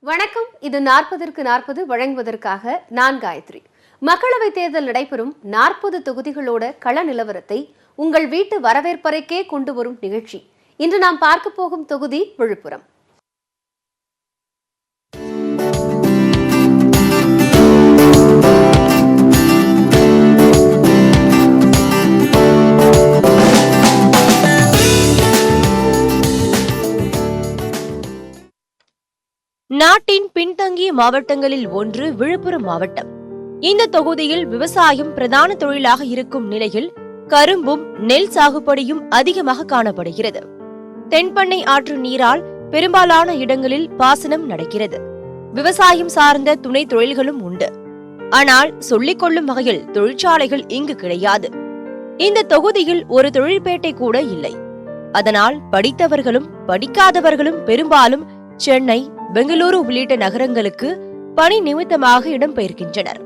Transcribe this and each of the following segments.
வணக்கம். இது 40க்கு 40 வழங்குவதற்காக நான் காயத்ரி. மக்களவைத் தேர்தல் நடைபெறும் 40 தொகுதிகளோட கள நிலவரத்தை உங்கள் வீட்டு வரவேற்பறைக்கே கொண்டு வரும் நிகழ்ச்சி. இன்று நாம் பார்க்க போகும் தொகுதி விழுப்புரம். நாட்டின் பின்தங்கிய மாவட்டங்களில் ஒன்று விழுப்புரம் மாவட்டம். இந்த தொகுதியில் விவசாயம் பிரதான தொழிலாக இருக்கும் நிலையில் கரும்பும் நெல் சாகுபடியும் அதிகமாக காணப்படுகிறது. தென்பண்ணை ஆற்று நீரால் பெரும்பாலான இடங்களில் பாசனம் நடக்கிறது. விவசாயம் சார்ந்த துணை தொழில்களும் உண்டு. ஆனால் சொல்லிக் கொள்ளும் வகையில் தொழிற்சாலைகள் இங்கு கிடையாது. இந்த தொகுதியில் ஒரு தொழிற்பேட்டை கூட இல்லை. அதனால் படித்தவர்களும் படிக்காதவர்களும் பெரும்பாலும் சென்னை, பெங்களூரு உள்ளிட்ட நகரங்களுக்கு பணி நிமித்தமாக இடம்பெயர்கின்றனர்.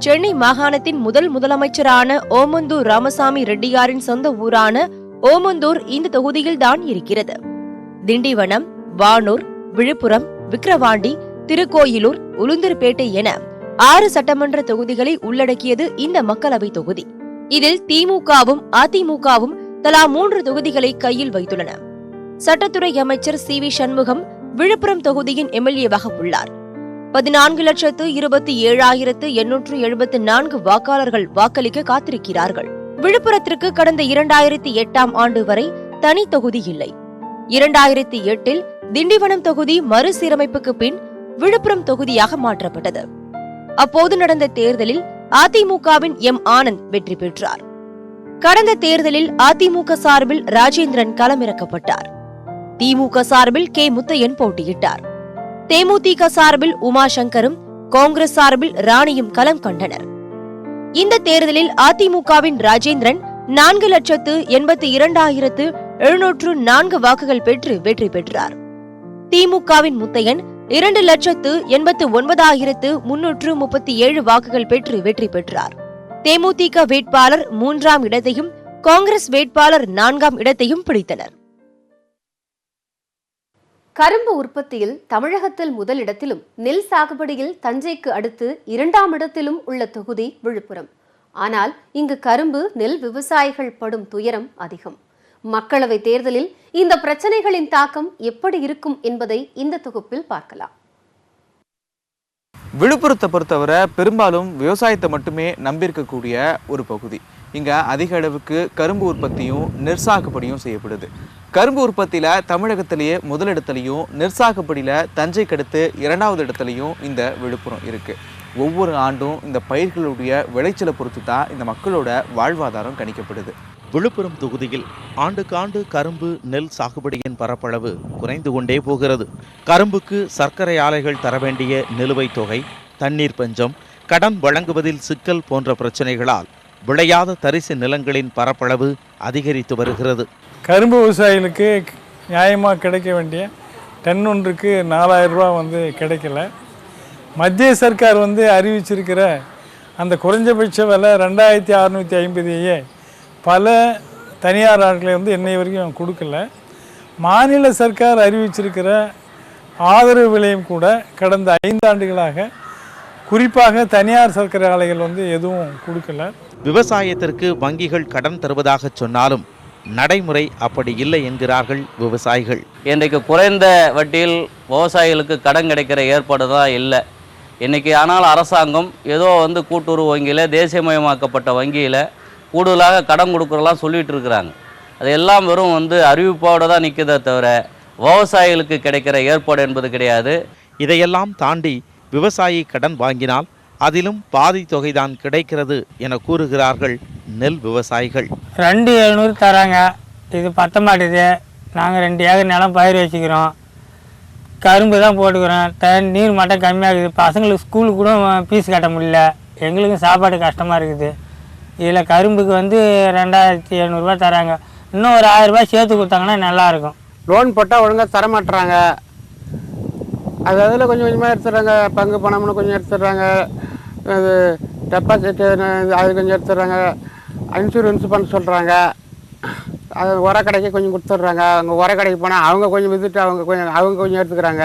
சென்னை மாகாணத்தின் முதலமைச்சரான ஓமந்தூர் ராமசாமி ரெட்டியாரின் சொந்த ஊரான ஓமந்தூர் இந்த தொகுதியில் தான் இருக்கிறது. திண்டிவனம், வானூர், விழுப்புரம், விக்கிரவாண்டி, திருக்கோயிலூர், உளுந்தூர்பேட்டை என 6 சட்டமன்ற தொகுதிகளை உள்ளடக்கியது இந்த மக்களவை தொகுதி. இதில் திமுகவும் அதிமுகவும் தலா 3 தொகுதிகளை கையில் வைத்துள்ளன. சட்டத்துறை அமைச்சர் சி.வி. சண்முகம் விழுப்புரம் தொகுதியின் எம்எல்ஏவாக உள்ளார். 14,27,874 வாக்காளர்கள் வாக்களிக்க காத்திருக்கிறார்கள். விழுப்புரத்திற்கு கடந்த 2008ஆம் ஆண்டு வரை தனி தொகுதி இல்லை. 2008இல் திண்டிவனம் தொகுதி மறுசீரமைப்புக்கு பின் விழுப்புரம் தொகுதியாக மாற்றப்பட்டது. அப்போது நடந்த தேர்தலில் அதிமுகவின் எம். ஆனந்த் வெற்றி பெற்றார். கடந்த தேர்தலில் அதிமுக சார்பில் ராஜேந்திரன் களமிறக்கப்பட்டார். திமுக சார்பில் கே. முத்தையன் போட்டியிட்டார். தேமுதிக சார்பில் உமாசங்கரும் காங்கிரஸ் சார்பில் ராணியும் களம் கண்டனர். இந்த தேர்தலில் அதிமுகவின் ராஜேந்திரன் 4,82,704 வாக்குகள் பெற்று வெற்றி பெற்றார். திமுகவின் முத்தையன் 2,89,337 வாக்குகள் பெற்று வெற்றி பெற்றார். தேமுதிக வேட்பாளர் 3ஆம் இடத்தையும் காங்கிரஸ் வேட்பாளர் 4ஆம் இடத்தையும் பிடித்தனர். கரும்பு உற்பத்தியில் தமிழகத்தில் முதலிடத்திலும் நெல் சாகுபடியில் தஞ்சைக்கு அடுத்து 2ஆம் இடத்திலும் உள்ள தொகுதி விழுப்புரம். ஆனால் இங்கு கரும்பு நெல் விவசாயிகள் படும் துயரம் அதிகம். மக்களவை தேர்தலில் இந்த பிரச்சனைகளின் தாக்கம் எப்படி இருக்கும் என்பதை இந்த தொகுப்பில் பார்க்கலாம். விழுப்புரத்தை பொறுத்தவரை பெரும்பாலும் விவசாயத்தை மட்டுமே நம்பியிருக்கக்கூடிய ஒரு பகுதி. இங்கே அதிக அளவுக்கு கரும்பு உற்பத்தியும் நெற்சாகுபடியும் செய்யப்படுது. கரும்பு உற்பத்தியில் தமிழகத்திலேயே முதலிடத்துலையும் நெற்சாகுபடியில் தஞ்சைக்கு அடுத்து 2ஆவது இடத்துலையும் இந்த விழுப்புரம் இருக்குது. ஒவ்வொரு ஆண்டும் இந்த பயிர்களுடைய விளைச்சலை பொறுத்து தான் இந்த மக்களோட வாழ்வாதாரம் கணிக்கப்படுது. விழுப்புரம் தொகுதியில் ஆண்டுக்கு ஆண்டு கரும்பு நெல் சாகுபடியின் பரப்பளவு குறைந்து கொண்டே போகிறது. கரும்புக்கு சர்க்கரை ஆலைகள் தர வேண்டிய நிலுவைத் தொகை, தண்ணீர் பஞ்சம், கடன் வழங்குவதில் சிக்கல் போன்ற பிரச்சனைகளால் விளையாத தரிசு நிலங்களின் பரப்பளவு அதிகரித்து வருகிறது. கரும்பு விவசாயிகளுக்கு நியாயமாக கிடைக்க வேண்டிய டன் ஒன்றுக்கு 4,000 ரூபா கிடைக்கல. மத்திய சர்க்கார் அறிவிச்சிருக்கிற அந்த குறைஞ்சபட்ச விலை 2,650 பல தனியார் ஆட்களை என்னை வரைக்கும் கொடுக்கல. மாநில சர்க்கார் அறிவிச்சிருக்கிற ஆதரவு விலையும் கூட கடந்த 5 ஆண்டுகளாக குறிப்பாக தனியார் சர்க்கரை ஆலைகள் எதுவும் கொடுக்கல. விவசாயத்திற்கு வங்கிகள் கடன் தருவதாக சொன்னாலும் நடைமுறை அப்படி இல்லை என்கிறார்கள் விவசாயிகள். இன்றைக்கு குறைந்த வட்டியில் விவசாயிகளுக்கு கடன் கிடைக்கிற ஏற்பாடு தான் இல்லை இன்றைக்கி. ஆனால் அரசாங்கம் ஏதோ கூட்டுறவு வங்கியில், தேசியமயமாக்கப்பட்ட வங்கியில் கூடுதலாக கடன் கொடுக்குறலாம் சொல்லிகிட்டு இருக்கிறாங்க. அதெல்லாம் வெறும் அறிவிப்போடு தான் நிற்கிறதே தவிர விவசாயிகளுக்கு கிடைக்கிற ஏற்பாடு என்பது கிடையாது. இதையெல்லாம் தாண்டி விவசாயி கடன் வாங்கினால் அதிலும் பாதி தொகைதான் கிடைக்கிறது என கூறுகிறார்கள் நெல் விவசாயிகள். 2,700 தராங்க. இது பத்த மாட்டேது. நாங்கள் 2 ஏக்கர் நிலம் பயிர் வச்சுக்கிறோம். கரும்பு தான் போட்டுக்கிறோம். நீர் மட்டம் கம்மியாகுது. பசங்களுக்கு ஸ்கூலுக்கு கூட ஃபீஸ் கட்ட முடியல. எங்களுக்கும் சாப்பாடு கஷ்டமாக இருக்குது. இதில் கரும்புக்கு 2,700 ரூபா தராங்க. இன்னும் ஒரு 1000 ரூபாய் சேர்த்து கொடுத்தாங்கன்னா நல்லாயிருக்கும். லோன் போட்டால் ஒழுங்காக தரமாட்டுறாங்க. அதில் கொஞ்சம் கொஞ்சமாக எடுத்துடுறாங்க. பங்கு பணம்னு கொஞ்சம் எடுத்துடுறாங்க. அது டெபாசிட் அது கொஞ்சம் எடுத்துடுறாங்க. இன்சூரன்ஸ் பண்ண சொல்கிறாங்க. அது உரக்கடைக்கு கொஞ்சம் கொடுத்துட்றாங்க. அவங்க உரக்கடைக்கு போனால் அவங்க கொஞ்சம் வித்துட்டு அவங்க கொஞ்சம் எடுத்துக்கிறாங்க.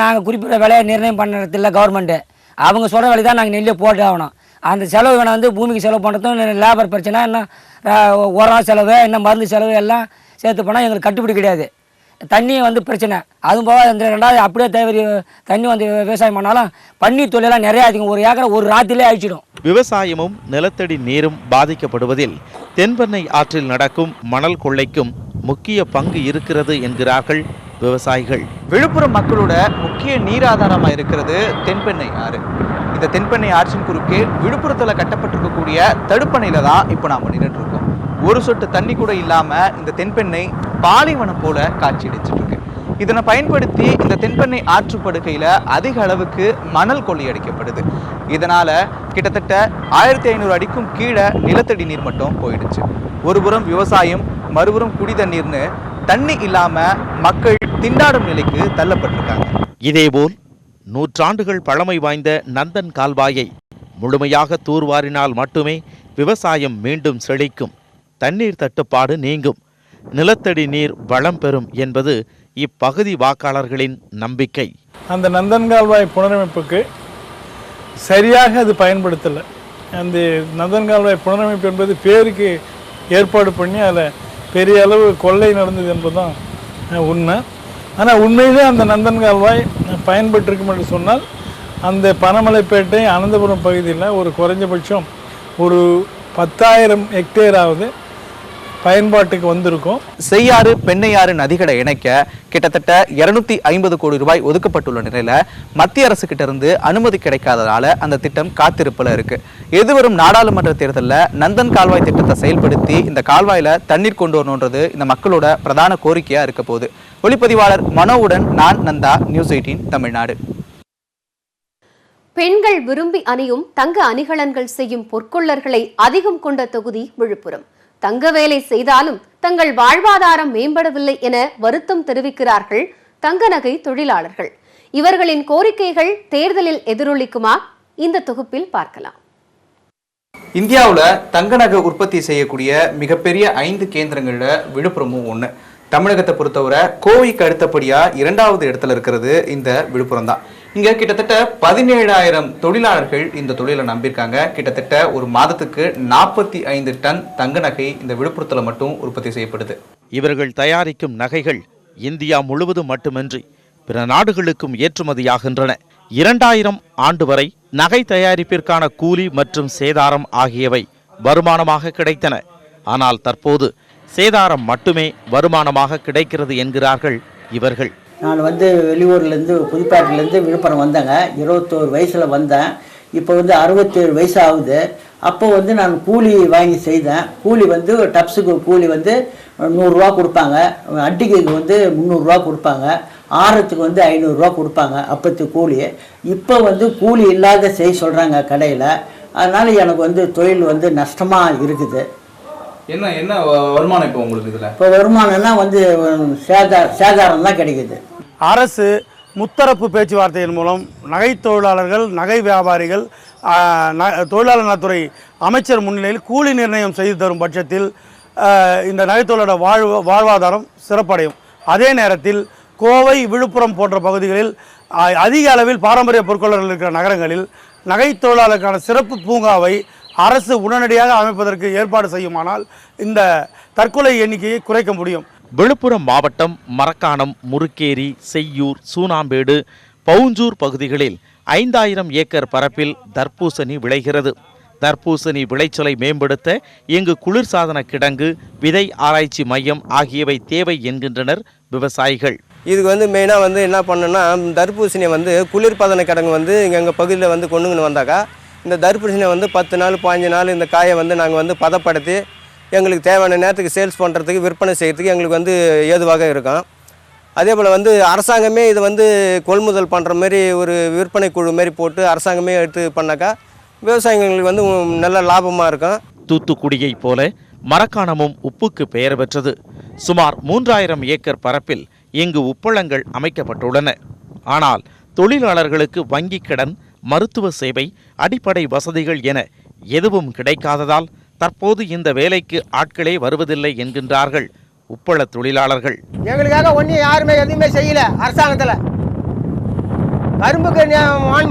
நாங்கள் குறிப்பிட்ட விலையை நிர்ணயம் பண்ணுறதில்ல கவர்மெண்ட்டு. அவங்க சொல்கிற விலை தான் நாங்கள் நெல்லை போட்டு ஆகணும். அந்த செலவு வேணால் வந்து பூமிக்கு செலவு பண்ணுறதும் லேபர் பிரச்சனை, இன்னும் உரம் செலவு, இன்னும் மருந்து செலவு எல்லாம் சேர்த்து போனால் எங்களுக்கு கட்டுப்படி கிடையாது. தண்ணி வந்து பிரச்சனை. அதுவும் போக இந்த 2வது அப்படியே தேவை தண்ணி வந்து விவசாயம் பண்ணாலும் பன்னீர் தொழிலாம் நிறையா அதிகம். ஒரு ஏக்கரை ஒரு ராத்திரிலே அழிச்சிடும். விவசாயமும் நிலத்தடி நீரும் பாதிக்கப்படுவதில் தென்பெண்ணை ஆற்றில் நடக்கும் மணல் கொள்ளைக்கும் முக்கிய பங்கு இருக்கிறது என்கிறார்கள் விவசாயிகள். விழுப்புரம் மக்களோட முக்கிய நீராதாரமாக இருக்கிறது தென்பெண்ணை ஆறு. இந்த தென்பெண்ணை ஆற்றின் குறுக்கே விழுப்புரத்தில் கட்டப்பட்டிருக்கக்கூடிய தடுப்பணையில தான் இப்போ நாம் நின்றுட்டு இருக்கோம். ஒரு சொட்டு தண்ணி கூட இல்லாமல் இந்த தென்பெண்ணை பாலைவனம் போல காட்சியடிச்சிட்டு இருக்கு. இதனை பயன்படுத்தி இந்த தென்பெண்ணை ஆற்றுப்படுகையில் அதிக அளவுக்கு மணல் கொள்ளையடிக்கப்படுது. இதனால கிட்டத்தட்ட 1500 அடிக்கும் கீழே நிலத்தடி நீர் மட்டும் போயிடுச்சு. ஒருபுறம் விவசாயம், மறுபுறம் குடி தண்ணீர்னு தண்ணி இல்லாம மக்கள் திண்டாடும் நிலைக்கு தள்ளப்பட்டிருக்காங்க. இதேபோல் நூற்றாண்டுகள் பழமை வாய்ந்த நந்தன் கால்வாயை முழுமையாக தூர்வாரினால் மட்டுமே விவசாயம் மீண்டும் செழிக்கும், தண்ணீர் தட்டுப்பாடு நீங்கும், நிலத்தடி நீர் வளம் பெறும் என்பது இப்பகுதி வாக்காளர்களின் நம்பிக்கை. அந்த நந்தன் கால்வாய் புனரமைப்புக்கு சரியாக அது பயன்படுத்தலை. அந்த நந்தன் கால்வாய் புனரமைப்பு என்பது பேருக்கு ஏற்பாடு பண்ணி அதில் பெரிய அளவு கொள்ளை நடந்தது என்பதுதான் உண்மை. ஆனால் உண்மையிலே அந்த நந்தன் கால்வாய் பயன்பட்டிருக்கும் என்று சொன்னால் அந்த பனமலைப்பேட்டை அனந்தபுரம் பகுதியில் ஒரு குறைஞ்சபட்சம் ஒரு 10,000 ஹெக்டேராவது பயன்பாட்டுக்கு வந்திருக்கும். செய்யாறு பெண்ணையாறு நதிகளை இணைக்க கிட்டத்தட்ட 250 கோடி ரூபாய் ஒதுக்கப்பட்டுள்ள நிலையில மத்திய அரசு கிட்ட இருந்து அனுமதி கிடைக்காததால அந்த திட்டம் காத்திருப்புல இருக்கு. எதிர்வரும் நாடாளுமன்ற தேர்தலில் நந்தன் கால்வாய் திட்டத்தை செயல்படுத்தி இந்த கால்வாயில தண்ணீர் கொண்டு வரணுன்றது இந்த மக்களோட பிரதான கோரிக்கையா இருக்க போகுது. ஒளிப்பதிவாளர் மனோவுடன் நான் நந்தா, நியூஸ் 18 தமிழ்நாடு. பெண்கள் விரும்பி அணியும் தங்க அணிகலன்கள் செய்யும் பொற்கொள்ளர்களை அதிகம் கொண்ட தொகுதி விழுப்புரம். தங்க வேலை செய்தாலும் தங்கள் வாழ்வாதாரம் மேம்படவில்லை என வருத்தம் தெரிவிக்கிறார்கள் தங்க நகை தொழிலாளர்கள். இவர்களின் கோரிக்கைகள் தேர்தலில் எதிரொலிக்குமா? இந்த தொகுப்பில் பார்க்கலாம். இந்தியாவில் தங்க நகை உற்பத்தி செய்யக்கூடிய மிகப்பெரிய 5 கேந்திரங்கள்ல விழுப்புரமும் ஒன்று. தமிழகத்தை பொறுத்தவரை கோவைக்கு அடுத்தபடியா 2வது இடத்துல இருக்கிறது இந்த விழுப்புரம் தான். இங்க கிட்டத்தட்ட 17,000 தொழிலாளர்கள் இந்த தொழிலை நம்பியிருக்காங்க. கிட்டத்தட்ட ஒரு மாதத்துக்கு 45 டன் தங்க நகை இந்த விழுப்புரத்துல மட்டும் உற்பத்தி செய்யப்படுது. இவர்கள் தயாரிக்கும் நகைகள் இந்தியா முழுவதும் மட்டுமின்றி பிற நாடுகளுக்கும் ஏற்றுமதியாகின்றன. 2000 ஆண்டு வரை நகை தயாரிப்பிற்கான கூலி மற்றும் சேதாரம் ஆகியவை வருமானமாக கிடைத்தன. ஆனால் தற்போது சேதாரம் மட்டுமே வருமானமாக கிடைக்கிறது என்கிறார்கள் இவர்கள். நான் வெளியூர்லேருந்து புதுப்பேட்டையிலேருந்து விழுப்புரம் வந்தேங்க. 21 வயசில் வந்தேன். இப்போ 67 வயசு ஆகுது. அப்போ நான் கூலி வாங்கி செய்தேன். கூலி டப்ஸுக்கு கூலி 100 ரூபா கொடுப்பாங்க, அட்டிக்கு 300 ரூபா கொடுப்பாங்க, ஆரத்துக்கு 500 ரூபா கொடுப்பாங்க அப்பத்து கூலி. இப்போ கூலி இல்லாத செய்ய சொல்கிறாங்க கடையில். அதனால் எனக்கு தொழில் நஷ்டமாக இருக்குது. என்ன வருமானம் இப்போ உங்களுக்கு இதில்? இப்போ வருமானம்னா சேதாரம் தான் கிடைக்குது. அரசு முத்தரப்பு பேச்சுவார்த்தையின் மூலம் நகை தொழிலாளர்கள், நகை வியாபாரிகள், தொழிலாளர் நலத்துறை அமைச்சர் முன்னிலையில் கூலி நிர்ணயம் செய்து தரும் பட்சத்தில் இந்த நகைத்தொழிலாளர் வாழ்வாதாரம் சிறப்படையும். அதே நேரத்தில் கோவை, விழுப்புரம் போன்ற பகுதிகளில் அதிக அளவில் பாரம்பரிய பொற்கொள்ளர்கள் இருக்கிற நகரங்களில் நகை தொழிலாளருக்கான சிறப்பு பூங்காவை அரசு உடனடியாக அமைப்பதற்கு ஏற்பாடு செய்யுமானால் இந்த தற்கொலை எண்ணிக்கையை குறைக்க முடியும். விழுப்புரம் மாவட்டம் மரக்காணம், முருக்கேரி, செய்யூர், சூனாம்பேடு, பவுஞ்சூர் பகுதிகளில் 5000 ஏக்கர் பரப்பில் தர்பூசணி விளைகிறது. தர்பூசணி விளைச்சலை மேம்படுத்த இங்கு குளிர்சாதன கிடங்கு, விதை ஆராய்ச்சி மையம் ஆகியவை தேவை என்கின்றனர் விவசாயிகள். இதுக்கு மெயினாக என்ன பண்ணணும்னா, தர்பூசணியை குளிர்பதன கிடங்கு எங்கள் பகுதியில் கொண்டுங்கன்னு வந்தாக்கா இந்த தர்பூசணியை 10 நாள் 15 நாள் இந்த காயை நாங்கள் பதப்படுத்தி எங்களுக்கு தேவையான நேரத்துக்கு சேல்ஸ் பண்ணுறதுக்கு, விற்பனை செய்கிறதுக்கு எங்களுக்கு ஏதுவாக இருக்கும். அதே போல் அரசாங்கமே இது கொள்முதல் பண்ணுற மாதிரி ஒரு விற்பனை குழு மாரி போட்டு அரசாங்கமே எடுத்து பண்ணாக்கா விவசாயிகளுக்கு நல்ல லாபமாக இருக்கும். தூத்துக்குடியைப் போல மரக்காணமும் உப்புக்கு பெயர் பெற்றது. சுமார் 3000 ஏக்கர் பரப்பில் இங்கு உப்பளங்கள் அமைக்கப்பட்டுள்ளன. ஆனால் தொழிலாளர்களுக்கு வங்கிக் கடன், மருத்துவ சேவை, அடிப்படை வசதிகள் என எதுவும் கிடைக்காததால் தற்போது இந்த வேலைக்கு ஆட்களே வருவதில்லை என்கின்றார்கள் உப்பள தொழிலாளர்கள். எங்களுக்காக ஒன்றும் யாருமே எதுவுமே செய்யல. அரசாங்கத்தில் கரும்புக்கு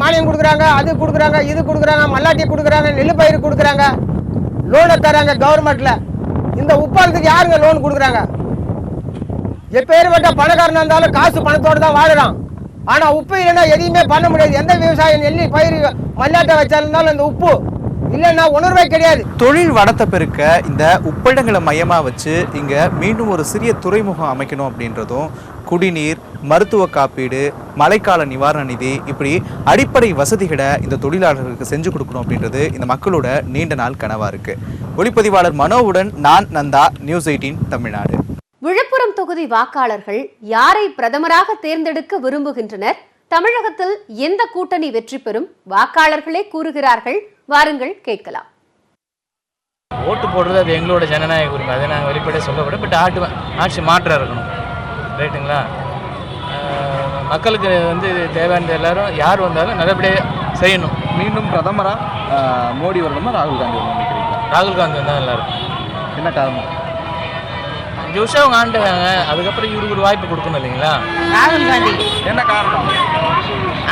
மானியம் கொடுக்குறாங்க, அது கொடுக்குறாங்க, இது கொடுக்குறாங்க, மல்லாட்டி கொடுக்குறாங்க, நெல் பயிர் கொடுக்குறாங்க, லோனை தராங்க கவர்மெண்ட்டில். இந்த உப்பாளத்துக்கு யாருங்க லோன் கொடுக்குறாங்க? எப்பேற்பட்ட பணக்காரனாக இருந்தாலும் காசு பணத்தோடு தான் வாழறான். ஆனால் உப்பு இல்லைன்னா எதையுமே பண்ண முடியாது. எந்த விவசாயம் நெல்லி பயிர் மல்லாட்டை வச்சாலும் இந்த உப்பு இல்லைன்னா உணர்வே கிடையாது. தொழில் வளத்தை பெருக்க இந்த உப்பளங்களை மையமாக வச்சு இங்கே மீண்டும் ஒரு சிறிய துறைமுகம் அமைக்கணும் அப்படின்றதும், குடிநீர், மருத்துவ காப்பீடு, மழைக்கால நிவாரண நிதி, இப்படி அடிப்படை வசதிகளை இந்த தொழிலாளர்களுக்கு செஞ்சு கொடுக்கணும் அப்படின்றது இந்த மக்களோட நீண்ட நாள் கனவாக இருக்கு. ஒளிப்பதிவாளர் மனோவுடன் நான் நந்தா, நியூஸ் 18 தமிழ்நாடு. விழுப்புரம் தொகுதி வாக்காளர்கள் யாரை பிரதமராக தேர்ந்தெடுக்க விரும்புகின்றனர்? தமிழகத்தில் எந்த கூட்டணி வெற்றி பெறும்? வாக்காளர்களே கூறுகிறார்கள். வாருங்கள் கேட்கலாம். ஓட்டு போடுறது அது எங்களோட ஜனநாயக உரிமை, அதை நாங்கள் வெளிப்படையாக சொல்லக்கூடாது. பட் ஆட்சி மாற்றம் இருக்கணும், ரைட்டுங்களா? மக்களுக்கு தேவையான எல்லாரும் யார் வந்தாலும் நல்லபடியாக செய்யணும். மீண்டும் பிரதமராக மோடி வரணுமா ராகுல் காந்தி வரணும் நினைக்கிறீங்களா? ராகுல் காந்தி வந்தால் நல்லாயிருக்கும். என்ன காரணம்? 5 வருஷம் அவங்க ஆண்டுறாங்க, அதுக்கப்புறம் இவருக்கு ஒரு வாய்ப்பு கொடுக்கணும் இல்லைங்களா? ராகுல் காந்தி. என்ன காரணம்?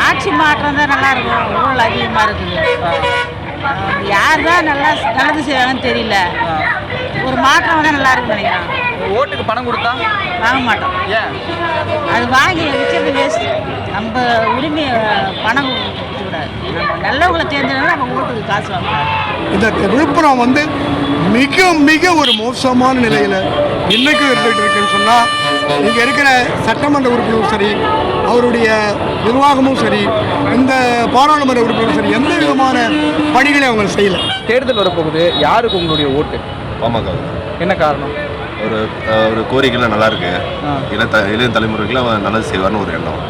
ஆட்சி மாற்றம் தான் நல்லா இருக்கும். ஊழல் அதிகமாக இருக்குது. யார் தான் நல்லது செய்வாங்கன்னு தெரியல. ஒரு மாற்றம் தான் நல்லா இருக்குன்னு நினைக்கிறேன். ஓட்டுக்கு பணம் கொடுத்தா வாங்க மாட்டோம். ஏன்? அது வாங்கி வச்சது வேஸ்ட். நம்ம உரிமையை பணம் கொடுக்கக்கூடாது. நம்ம நல்லவங்களை தேர்ந்தெடுத்தா நம்ம ஓட்டுக்கு காசு வாங்கக்கூடாது. இந்த விழுப்புரம் மிக மிக ஒரு மோசமான நிலையில் இன்னைக்கும் இருந்துகிட்டு இருக்குன்னு சொன்னால், இங்கே இருக்கிற சட்டமன்ற உறுப்பினரும் சரி, அவருடைய நிர்வாகமும் சரி, இந்த பாராளுமன்ற உறுப்பினரும் சரி, எந்த விதமான பணிகளையும் அவங்க செய்யலை. தேர்தல் வரப்போகுது, யாருக்கு உங்களுடைய ஓட்டு? பாமக. என்ன காரணம்? ஒரு கோரிக்கைலாம் நல்லா இருக்கு. இளைய தலைமுறைக்கெல்லாம் நல்லது செய்வார்னு ஒரு எண்ணம்.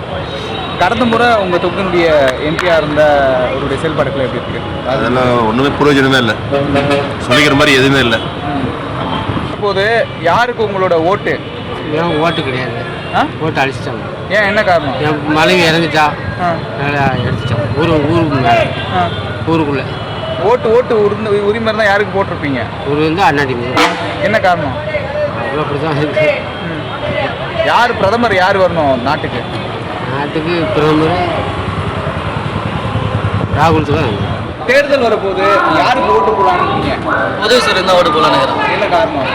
கடந்த முறை உங்கள் தொகுதியினுடைய எம்பியாக இருந்த அவருடைய செயல்பாடுகள் எப்படி இருக்கு? அதெல்லாம் ஒன்றுமே பிரயோஜனமே இல்லை, சொல்லிக்கிற மாதிரி எதுவுமே இல்லை. அப்போது யாருக்கு உங்களோட ஓட்டு? ஏன் ஓட்டு கிடையாது, ஓட்டு அழிச்சிட்டாங்க. ஏன், என்ன காரணம்? மலைக்கு இறங்கிச்சா எடுத்துச்சான் ஊருக்கு மேலே, ஊருக்குள்ளே. ஓட்டு உரிமை இருந்தால் யாருக்கு போட்டிருப்பீங்க? அண்ணாடிங்க. என்ன காரணம்? அப்படிதான் இருக்கு. யார் பிரதமர், யார் வரணும் நாட்டுக்கு? நாட்டுக்கு பிரதமர் ராகுல் தான். தேர்தல் வரப்போது யாருக்கு ஓட்டு போடலான்னு? உதயசூரியன் தான் ஓட்டு போடலான்னு. என்ன காரணம்?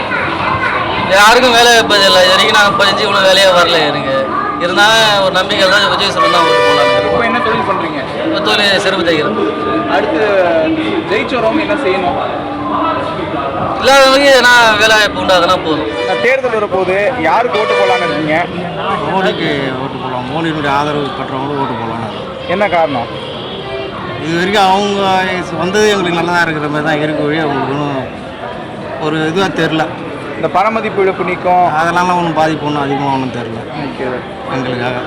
யாருக்கும் வேலை வைப்பது இல்லை. இது வரைக்கும் நாங்கள் பதிஞ்சு இவ்வளோ வேலையே வரல எனக்கு. இருந்தாலும் ஒரு நம்பிக்கை தான் உதயசூரியன் தான் ஓட்டு போடலான்னு. இப்போ என்ன தொழில் பண்ணுறீங்க? தொழில் செருப்பு தைக்கிறேன். அடுத்து ஜெயிச்சோரம் என்ன செய்யணும்? இல்லாதவங்க எதனா வேலை வாய்ப்பு உண்டு, அதெல்லாம் போதும். தேர்தல் வரப்போது யாருக்கு ஓட்டு போடலான்னு இருக்கீங்க? மோடிக்கு ஓட்டு போடலாம். மோடியினுடைய ஆதரவு பெற்றவங்களும் ஓட்டு போடலாம். என்ன காரணம்? இது வரைக்கும் அவங்க வந்தது எங்களுக்கு நல்லதாக இருக்கிற மாதிரி தான் இருக்கு வழி. அவங்களுக்கு ஒன்றும் ஒரு இதுவாக தெரில. இந்த பணமதிப்பு இழப்பு நீக்கம் அதனால ஒன்றும் பாதிப்பு ஒன்றும் அதிகமாக ஒன்றும் தெரில எங்களுக்காக.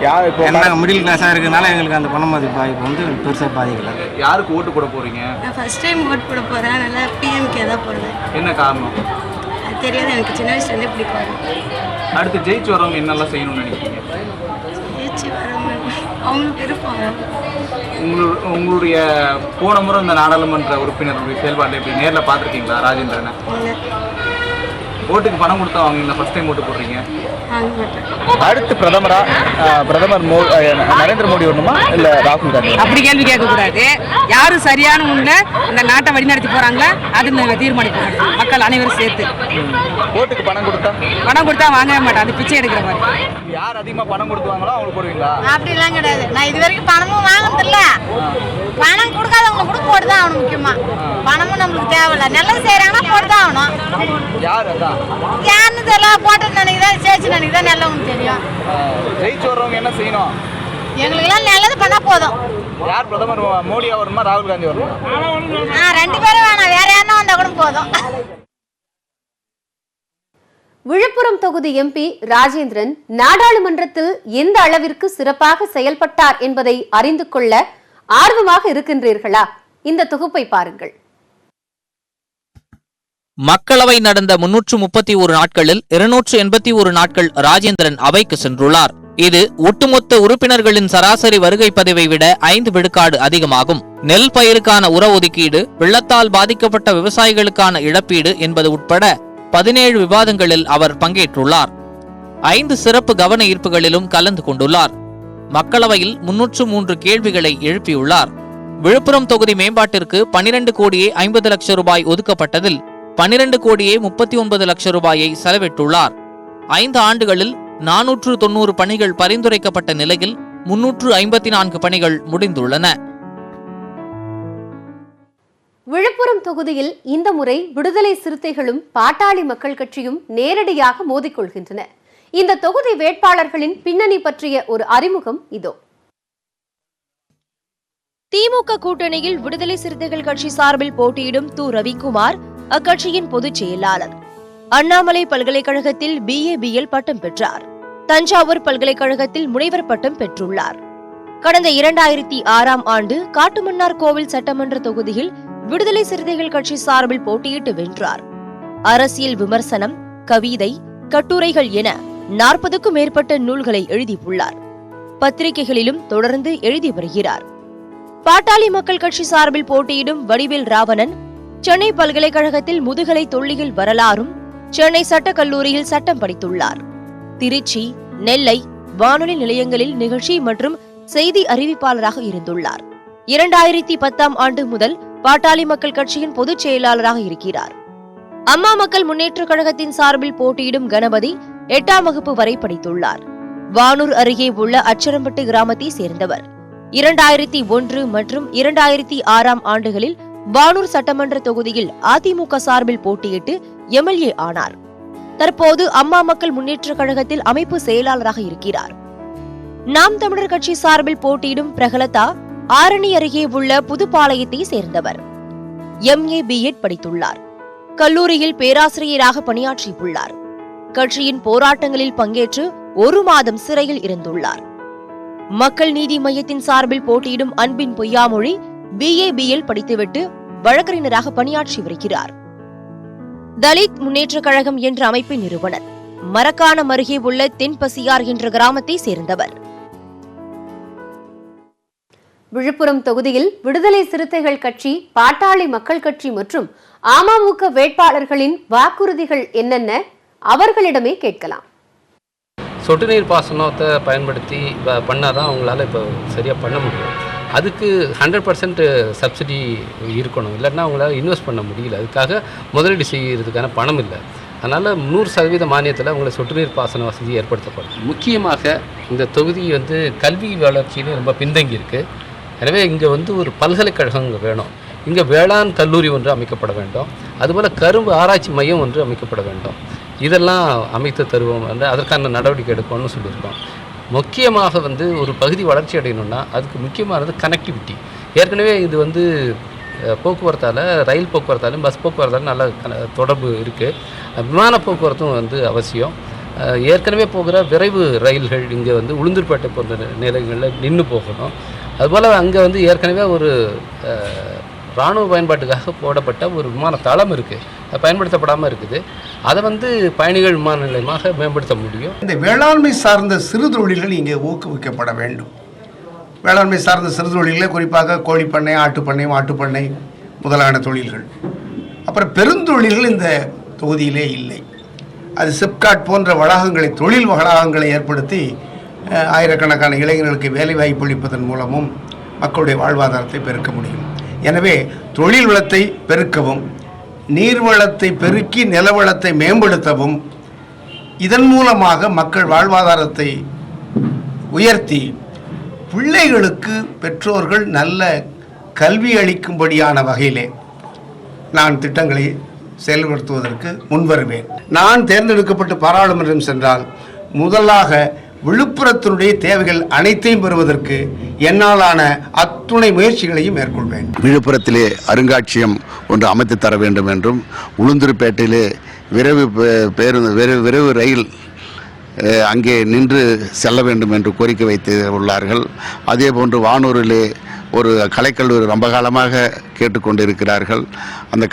யார் இப்போ நாங்கள் மிடில் கிளாஸாக இருக்கிறதுனால எங்களுக்கு அந்த பணமதிப்பு பாதிப்பு பெருசாக பாதிக்கல. யாருக்கு ஓட்டு போட போகிறீங்க? நான் ஃபர்ஸ்ட் டைம் ஓட்டு போட போகிறேன். அதனால பிஎம்கே தான் போடுவேன். என்ன காரணம்? அது தெரியாது, எனக்கு சின்ன வயசுலேருந்தே பிடிக்கும். அடுத்து ஜெயிச்சு வரவங்க என்னெல்லாம் செய்யணும்னு நினைக்கிறீங்க? ஜெயிச்சு வரவங்க அவங்களுக்கு இருப்பாங்க. உங்களுடைய போன முறை இந்த நாடாளுமன்ற உறுப்பினருடைய செயல்பாடு எப்படி நேரில் பார்த்துருக்கீங்களா ராஜேந்திரனை? ஓட்டுக்கு பணம் கொடுத்தா வாங்குவீங்களா? ஃபர்ஸ்ட் டைம் ஓட்டு போடுறீங்க. அடுத்து பிரதமர் நரேந்திர மோடி வரணுமா இல்லை ராகுல் காந்தி? அப்படி கேள்வி கேட்கக்கூடாது. யாரு சரியான முன்ன இந்த நாட்டை வழிநடத்தி போறாங்களா அது தீர்மானிப்பாங்க மக்கள் அனைவரும் சேர்த்து. ஓட்டுக்கு பணம் கொடுத்தா வாங்கவே மாட்டேன். அது பிச்சை எடுக்கிற மாதிரி. யார் அதிகமாக பணம் கொடுத்துவாங்களோ அவங்க போடுவீங்களா? அப்படிலாம் கிடையாது. நான் இது வரைக்கும் பணமும் வாங்கினதில்ல. பணம் கொடுக்காதவங்க கூட போட்டுதான் ஆகணும். முக்கியமா பணமும் நம்மளுக்கு தேவையில்ல. நல்லது செய்யறாங்கன்னா போட்டுதான் ஆகணும். யாருன்னு தெரியல, போட்டு நினைக்கிறேன் சேர்த்து நினைக்கிறேன் நல்லவங்க தெரியும். ஜெயிச்சு வர்றவங்க என்ன செய்யணும்? எங்களுக்கெல்லாம் நல்லது பண்ணா போதும். யார் பிரதமர், மோடியா வருமா ராகுல் காந்தி வருமா? ரெண்டு பேரும் வேணாம், வேற யாருன்னா வந்தா கூட போதும். விழுப்புரம் தொகுதி எம்பி ராஜேந்திரன் நாடாளுமன்றத்தில் எந்த அளவிற்கு சிறப்பாக செயல்பட்டார் என்பதை அறிந்து கொள்ள ஆர்வமாக இருக்கின்றீர்களா? இந்த தொகுப்பை பாருங்கள். மக்களவை நடந்த 331 நாட்களில் 281 நாட்கள் ராஜேந்திரன் அவைக்கு சென்றுள்ளார். இது ஒட்டுமொத்த உறுப்பினர்களின் சராசரி வருகை பதிவை விட 5 விழுக்காடு அதிகமாகும். நெல் பயிருக்கான உர ஒதுக்கீடு, வெள்ளத்தால் பாதிக்கப்பட்ட விவசாயிகளுக்கான இழப்பீடு என்பது உட்பட 17 விவாதங்களில் அவர் பங்கேற்றுள்ளார். 5 சிறப்பு கவன ஈர்ப்புகளிலும் கலந்து கொண்டுள்ளார். மக்களவையில் 303 கேள்விகளை எழுப்பியுள்ளார். விழுப்புரம் தொகுதி மேம்பாட்டிற்கு 12 கோடியே 50 லட்சம் ரூபாய் ஒதுக்கப்பட்டதில் 12 கோடியே 39 லட்சம் ரூபாயை செலவிட்டுள்ளார். 5 ஆண்டுகளில் 490 பணிகள் பரிந்துரைக்கப்பட்ட நிலையில் 354 பணிகள் முடிந்துள்ளன. விழுப்புரம் தொகுதியில் இந்த முறை விடுதலை சிறுத்தைகளும் பாட்டாளி மக்கள் கட்சியும் நேரடியாக மோதிக்கொள்கின்றன. இந்த தொகுதி வேட்பாளர்களின் பின்னணி பற்றிய ஒரு அறிமுகம் இதோ. திமுக கூட்டணியில் விடுதலை சிறுத்தைகள் கட்சி சார்பில் போட்டியிடும் து. ரவிக்குமார் அக்கட்சியின் பொதுச் செயலாளர். அண்ணாமலை பல்கலைக்கழகத்தில் BA/BL பட்டம் பெற்றார். தஞ்சாவூர் பல்கலைக்கழகத்தில் முனைவர் பட்டம் பெற்றுள்ளார். கடந்த 2006ஆம் ஆண்டு காட்டுமன்னார் கோவில் சட்டமன்ற தொகுதியில் விடுதலை சிறுத்தைகள் கட்சி சார்பில் போட்டியிட்டு வென்றார். அரசியல் விமர்சனம், கவிதை, கட்டுரைகள் என 40க்கும் மேற்பட்ட நூல்களை எழுதியுள்ளார். பத்திரிகைகளிலும் தொடர்ந்து எழுதி வருகிறார். பாட்டாளி மக்கள் கட்சி சார்பில் போட்டியிடும் வடிவேல் ராவணன் சென்னை பல்கலைக்கழகத்தில் முதுகலை தொல்லியல் வரலாறும், சென்னை சட்டக் கல்லூரியில் சட்டம் படித்துள்ளார். திருச்சி, நெல்லை வானொலி நிலையங்களில் நிகழ்ச்சி மற்றும் செய்தி அறிவிப்பாளராக இருந்துள்ளார். 2010ஆம் ஆண்டு முதல் பாட்டாளி மக்கள் கட்சியின் பொதுச் செயலாளராக இருக்கிறார். அம்மா மக்கள் முன்னேற்றக் கழகத்தின் சார்பில் போட்டியிடும் கணபதி 8ஆம் வகுப்பு வரை படித்துள்ளார். வானூர் அருகே உள்ள அச்சரம்பட்டு கிராமத்தை சேர்ந்தவர். 2001 மற்றும் 2006ஆம் ஆண்டுகளில் வானூர் சட்டமன்ற தொகுதியில் அதிமுக சார்பில் போட்டியிட்டு MLA ஆனார். தற்போது அம்மா மக்கள் முன்னேற்றக் கழகத்தில் அமைப்பு செயலாளராக இருக்கிறார். நாம் தமிழர் கட்சி சார்பில் போட்டியிடும் பிரகலதா ஆரணி அருகே உள்ள புதுப்பாளையத்தை சேர்ந்தவர். MA B.Ed படித்துள்ளார். கல்லூரியில் பேராசிரியராக பணியாற்றியுள்ளார். கட்சியின் போராட்டங்களில் பங்கேற்று 1 மாதம் சிறையில் இருந்துள்ளார். மக்கள் நீதி மையத்தின் சார்பில் போட்டியிடும் அன்பின் பொய்யாமொழி BA/BL படித்துவிட்டு வழக்கறிஞராக பணியாற்றி வருகிறார். தலித் முன்னேற்றக் கழகம் என்ற அமைப்பின் நிறுவனர். மரக்காணம் அருகே உள்ள தென்பசியார் என்ற கிராமத்தை சேர்ந்தவர். விழுப்புரம் தொகுதியில் விடுதலை சிறுத்தைகள் கட்சி, பாட்டாளி மக்கள் கட்சி மற்றும் அமமுக வேட்பாளர்களின் வாக்குறுதிகள் என்னென்ன? அவர்களிடமே கேட்கலாம். சொட்டு நீர் பாசனத்தை பயன்படுத்தி பண்ணால் தான் அவங்களால இப்போ சரியாக பண்ண முடியும். அதுக்கு 100% சப்சிடி இருக்கணும், இல்லைன்னா அவங்களால இன்வெஸ்ட் பண்ண முடியல. அதுக்காக முதலீடு செய்கிறதுக்கான பணம் இல்லை. அதனால் 100% மானியத்தில் அவங்களை சொட்டு நீர் பாசன வசதி ஏற்படுத்தப்படும். முக்கியமாக இந்த தொகுதி கல்வி வளர்ச்சியிலும் ரொம்ப பின்தங்கி இருக்குது. எனவே இங்கே ஒரு பல்கலைக்கழகம் இங்கே வேணும். இங்கே வேளாண் கல்லூரி ஒன்று அமைக்கப்பட வேண்டும். அதுபோல் கரும்பு ஆராய்ச்சி மையம் ஒன்று அமைக்கப்பட வேண்டும். இதெல்லாம் அமைத்து தருவோம் அதற்கான நடவடிக்கை எடுப்போம்னு சொல்லியிருக்கோம். முக்கியமாக ஒரு பகுதி வளர்ச்சி அடையணும்னா அதுக்கு முக்கியமானது கனெக்டிவிட்டி. ஏற்கனவே இது போக்குவரத்தால், ரயில் போக்குவரத்தாலும் பஸ் போக்குவரத்தாலும் நல்ல தொடர்பு இருக்குது. விமான போக்குவரத்தும் அவசியம். ஏற்கனவே போகிற விரைவு ரயில்கள் இங்கே உளுந்தூர்பேட்டை போன்ற நிலையங்களில் நின்று போகணும். அதுபோல் அங்கே ஏற்கனவே ஒரு இராணுவ பயன்பாட்டுக்காக போடப்பட்ட ஒரு விமான தளம் இருக்குது, அது பயன்படுத்தப்படாமல் இருக்குது. அதை பயணிகள் விமான நிலையமாக மேம்படுத்த முடியும். இந்த வேளாண்மை சார்ந்த சிறு தொழில்கள் இங்கே ஊக்குவிக்கப்பட வேண்டும். வேளாண்மை சார்ந்த சிறு தொழில்கள் குறிப்பாக கோழிப்பண்ணை, ஆட்டுப்பண்ணை, மாட்டுப்பண்ணை முதலான தொழில்கள். அப்புறம் பெருந்தொழில்கள் இந்த தொகுதியிலே இல்லை. அது சிப்காட் போன்ற வளாகங்களை, தொழில் வளாகங்களை ஏற்படுத்தி ஆயிரக்கணக்கான இளைஞர்களுக்கு வேலைவாய்ப்பு அளிப்பதன் மூலமும் மக்களுடைய வாழ்வாதாரத்தை பெருக்க முடியும். எனவே தொழில் வளத்தை பெருக்கவும், நீர்வளத்தை பெருக்கி நிலவளத்தை மேம்படுத்தவும், இதன் மூலமாக மக்கள் வாழ்வாதாரத்தை உயர்த்தி பிள்ளைகளுக்கு பெற்றோர்கள் நல்ல கல்வி அளிக்கும்படியான வகையிலே நான் திட்டங்களை செயல்படுத்துவதற்கு முன்வருவேன். நான் தேர்ந்தெடுக்கப்பட்டு பாராளுமன்றம் சென்றால் முதலாக விழுப்புரத்தினுடைய தேவைகள் அனைத்தையும் பெறுவதற்கு என்னாலான அத்துணை முயற்சிகளையும் மேற்கொள்வேன். விழுப்புரத்திலே அருங்காட்சியகம் ஒன்று அமைத்து தர வேண்டும் என்றும், உளுந்தூர்பேட்டையிலே விரைவு ரயில் அங்கே நின்று செல்ல வேண்டும் என்று கோரிக்கை வைத்து உள்ளார்கள். அதே போன்று வானூரிலே ஒரு கலைக்கல்லூரி ரொம்ப காலமாக கேட்டுக்கொண்டிருக்கிறார்கள். அந்த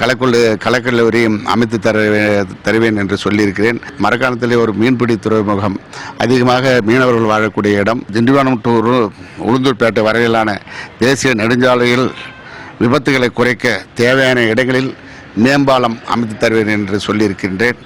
கலைக்கல்லூரியும் அமைத்து தருவேன் என்று சொல்லியிருக்கிறேன். மரக்காணத்திலே ஒரு மீன்பிடி துறைமுகம், அதிகமாக மீனவர்கள் வாழக்கூடிய இடம். திண்டிவனம் டு உளுந்தூர்பேட்டை வரையிலான தேசிய நெடுஞ்சாலையில் விபத்துகளை குறைக்க தேவையான இடங்களில் மேம்பாலம் அமைத்து தருவேன் என்று சொல்லியிருக்கின்றேன்.